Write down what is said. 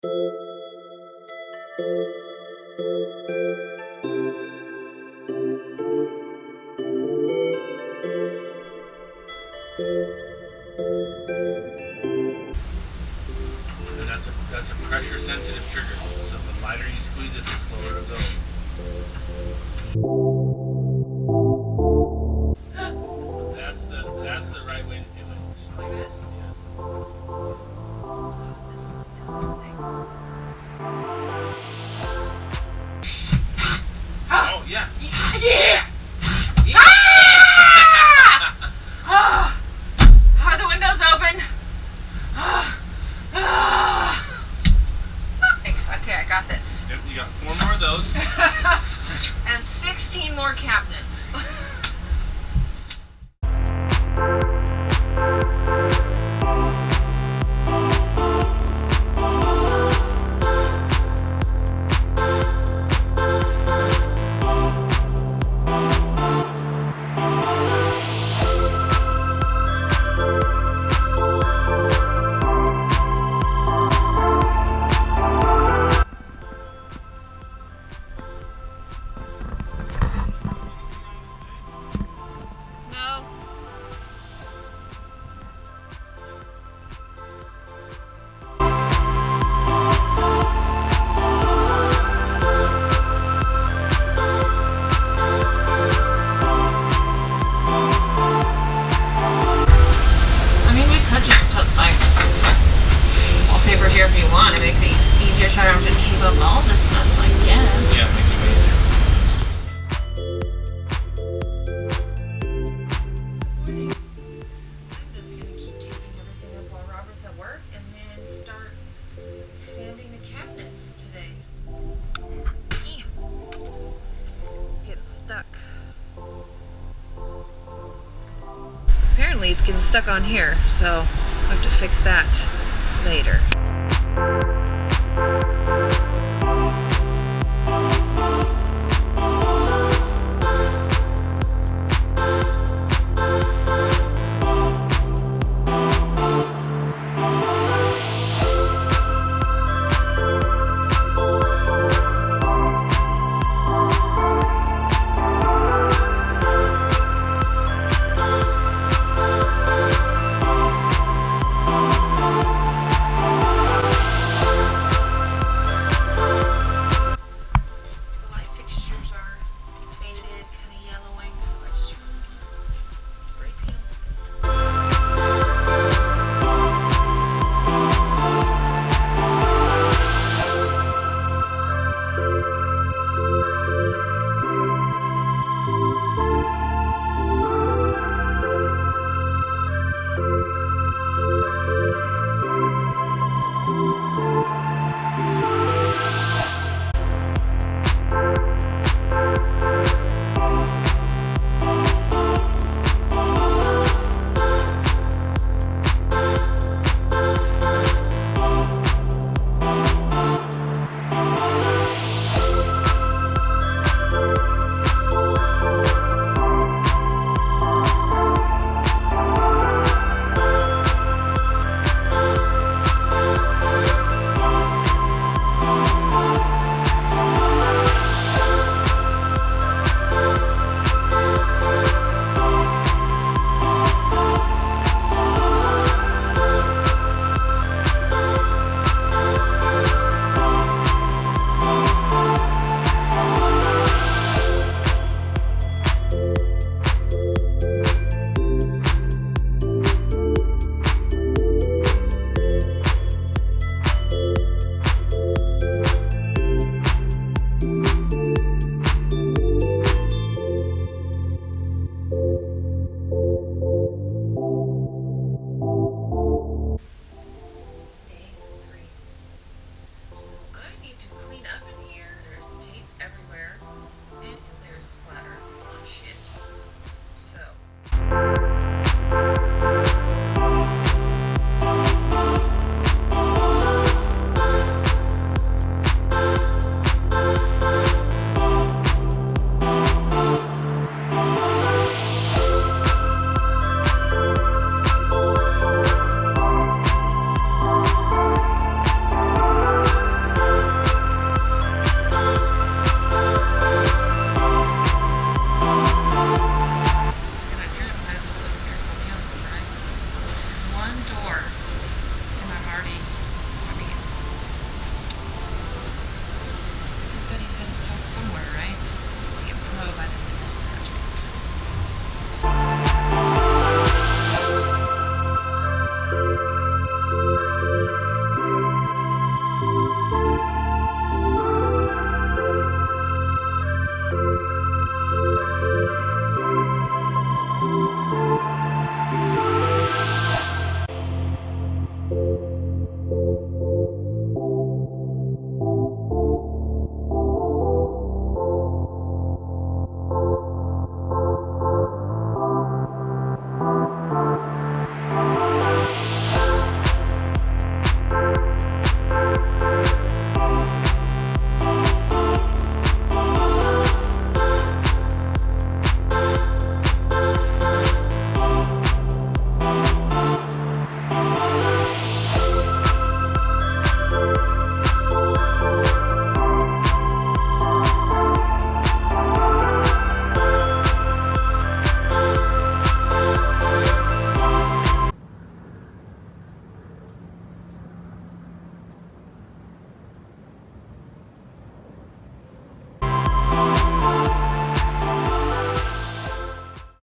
And that's a pressure sensitive trigger. So the lighter you squeeze it, the slower it'll go. That's the right way to do it. Like this? Yes. Oh yeah. Yeah! Are the windows open? Thanks. Okay, I got this. Yep, you got 4 more of those. And 16 more cabinets. Here if you want. It makes it easier so I don't have to tape up all this stuff, I guess. Yeah, make it easier. I'm just going to keep taping everything up while Robert's at work and then start sanding the cabinets today. It's getting stuck. Apparently it's getting stuck on here, so I have to fix that later.